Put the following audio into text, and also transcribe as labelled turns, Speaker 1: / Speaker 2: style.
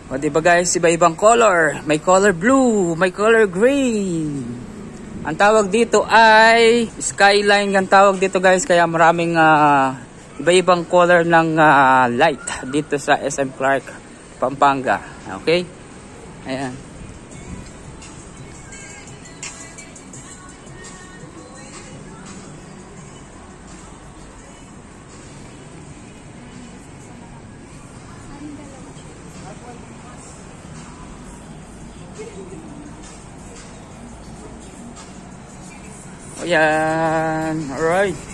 Speaker 1: O diba guys, iba-ibang color. May color blue, may color green. Ang tawag dito ay skyline ang tawag dito guys. Kaya maraming iba-ibang color ng light dito sa SM Clark, Pampanga. Okay? Ayan. Ayan. Alright.